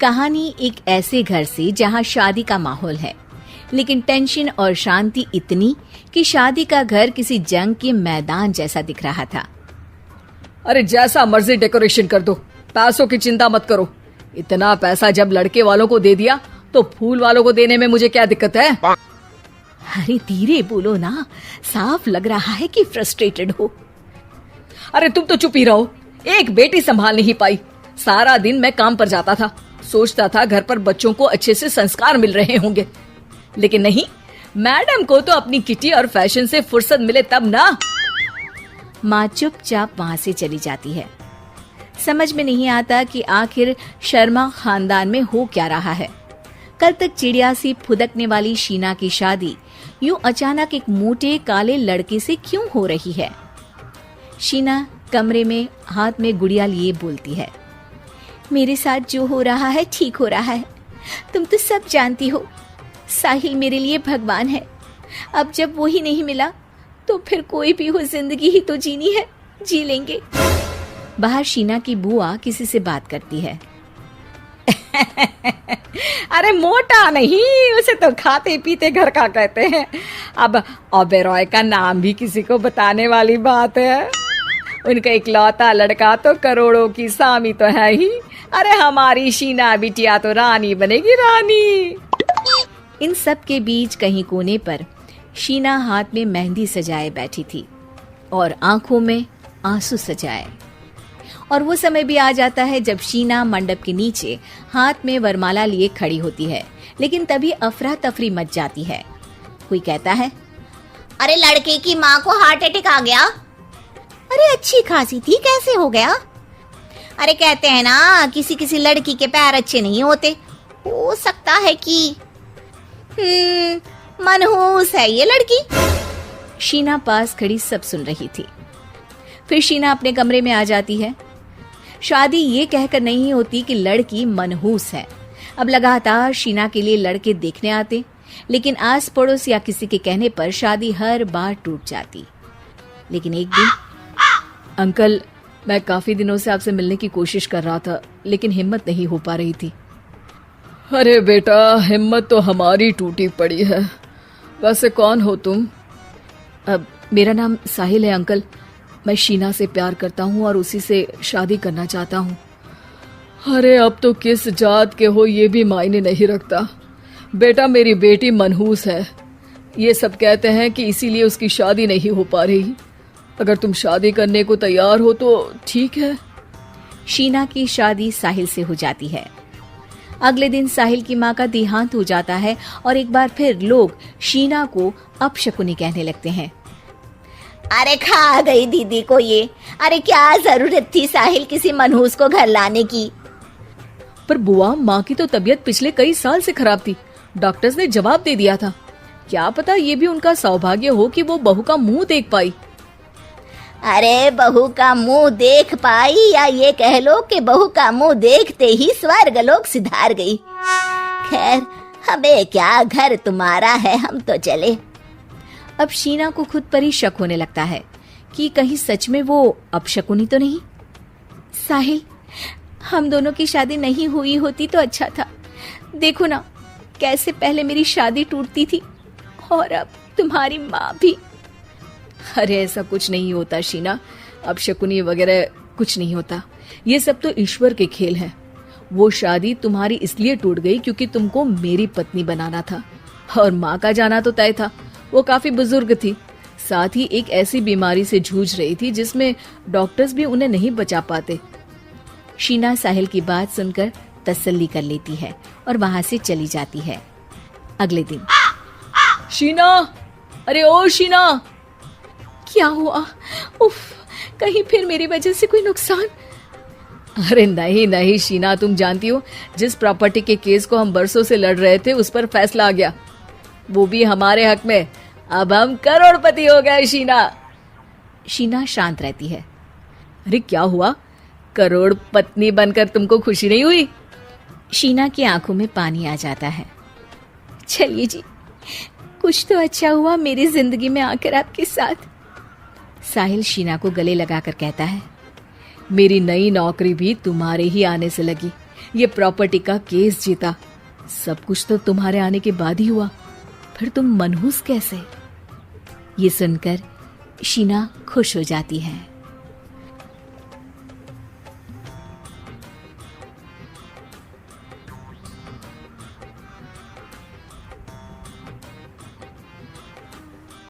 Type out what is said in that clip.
कहानी एक ऐसे घर से जहां शादी का माहौल है, लेकिन टेंशन और शांति इतनी कि शादी का घर किसी जंग के मैदान जैसा दिख रहा था। अरे जैसा मर्जी डेकोरेशन कर दो, पैसों की चिंता मत करो। इतना पैसा जब लड़के वालों को दे दिया तो फूल वालों को देने में मुझे क्या दिक्कत है? अरे धीरे बोलो ना, साफ लग रहा है कि फ्रस्ट्रेटेड हो। अरे तुम तो चुप ही रहो। एक बेटी संभाल नहीं पाई। सारा दिन मैं काम पर जाता था, सोचता था घर पर बच्चों को अच्छे से संस्कार मिल रहे होंगे, लेकिन नहीं, मैडम को तो अपनी किटी और फैशन से फुर्सत मिले तब ना। माँ चुपचाप वहां से चली जाती है। समझ में नहीं आता कि आखिर शर्मा खानदान में हो क्या रहा है। कल तक चिड़िया सी फुदकने वाली शीना की शादी यूं अचानक एक मोटे काले लड़के से क्यों हो रही है? शीना कमरे में हाथ में गुड़िया लिए बोलती है, मेरे साथ जो हो रहा है ठीक हो रहा है। तुम तो सब जानती हो, साहिल मेरे लिए भगवान है। अब जब वो ही नहीं मिला तो फिर कोई भी हो, जिंदगी ही तो जीनी है, जी लेंगे। बाहर शीना की बुआ किसी से बात करती है। अरे मोटा नहीं, उसे तो खाते पीते घर का कहते हैं। अब ओबेरॉय का नाम भी किसी को बताने वाली बात है। उनका इकलौता लड़का तो करोड़ों की सामी तो है ही। अरे हमारी शीना बिटिया तो रानी बनेगी, रानी। इन सब के बीच कहीं कोने पर शीना हाथ में मेहंदी सजाए बैठी थी और आंखों में आंसू सजाए। और वो समय भी आ जाता है जब शीना मंडप के नीचे हाथ में वरमाला लिए खड़ी होती है, लेकिन तभी अफरा तफरी मच जाती है। कोई कहता है, अरे लड़के की माँ को हार्ट अटैक आ गया। अरे अच्छी खासी थी, कैसे हो गया? अरे कहते हैं ना, किसी किसी लड़की के पैर अच्छे नहीं होते। हो सकता है कि मनहूस है ये लड़की। शीना पास खड़ी सब सुन रही थी। फिर शीना अपने कमरे में आ जाती है। शादी ये कहकर नहीं होती कि लड़की मनहूस है। अब लगातार शीना के लिए लड़के देखने आते, लेकिन आस पड़ोस या किसी के कहने पर शादी हर बार टूट जाती। लेकिन एक दिन, अंकल, मैं काफी दिनों से आपसे मिलने की कोशिश कर रहा था, लेकिन हिम्मत नहीं हो पा रही थी। अरे बेटा, हिम्मत तो हमारी टूटी पड़ी है। वैसे कौन हो तुम? अब मेरा नाम साहिल है अंकल। मैं शीना से प्यार करता हूँ और उसी से शादी करना चाहता हूँ। अरे अब तो किस जात के हो ये भी मायने नहीं रखता। बेटा, मेरी बेटी मनहूस है। ये सब कहते हैं कि इसीलिए उसकी शादी नहीं हो पा रही। अगर तुम शादी करने को तैयार हो तो ठीक है। शीना की शादी साहिल से हो जाती है। अगले दिन साहिल की माँ का देहांत हो जाता है और एक बार फिर लोग शीना को अपशकुनी कहने लगते हैं। अरे खा गई दीदी को ये। अरे क्या जरूरत थी साहिल किसी मनहूस को घर लाने की? पर बुआ, माँ की तो तबीयत पिछले कई साल से खराब थी। डॉक्टर्स ने जवाब दे दिया था। क्या पता ये भी उनका सौभाग्य हो कि वो बहू का मुंह देख पाई। अरे बहू का मुंह देख पाई, या ये कह लो कि बहू का मुंह देखते ही स्वर्ग लोक सिधार गई। खैर, हमें क्या, घर तुम्हारा है, हम तो चले। अब शीना को खुद पर ही शक होने लगता है कि कहीं सच में वो अपशकुनी तो नहीं। साहिल, हम दोनों की शादी नहीं हुई होती तो अच्छा था। देखो ना, कैसे पहले मेरी शादी टूटती थी और अब तुम्हारी माँ भी। अरे ऐसा कुछ नहीं होता शीना, अपशकुनी वगैरह कुछ नहीं होता। ये सब तो ईश्वर के खेल हैं। वो शादी तुम्हारी इसलिए टूट गई क्योंकि तुमको मेरी पत्नी बनाना था, और माँ का जाना तो तय था। वो काफी बुजुर्ग थी, साथ ही एक ऐसी बीमारी से जूझ रही थी जिसमें डॉक्टर्स भी उन्हें नहीं बचा पाते। शीना साहिल की बात सुनकर तसल्ली कर लेती है और वहां से चली जाती है। अगले दिन, शीना, अरे ओ शीना। क्या हुआ? उफ, कहीं फिर मेरी वजह से कोई नुकसान? अरे नहीं नहीं शीना, तुम जानती हो, जिस प्रॉपर्टी के केस को हम बरसों से लड़ रहे थे उस पर फैसला आ गया, वो भी हमारे हक में। अब हम करोड़पति हो गए शीना। शीना शांत रहती है। अरे क्या हुआ? करोड़ पत्नी बनकर तुमको खुशी नहीं हुई? शीना की आंखों में पानी आ जाता है। चलिए जी, कुछ तो अच्छा हुआ मेरी जिंदगी में आकर आपके साथ। साहिल शीना को गले लगाकर कहता है, मेरी नई नौकरी भी तुम्हारे ही आने से लगी। ये प्रॉपर्टी का केस जीता। सब कुछ तो तुम्हारे आने के बाद ही हुआ, फिर तुम मनहूस कैसे? ये सुनकर शीना खुश हो जाती है।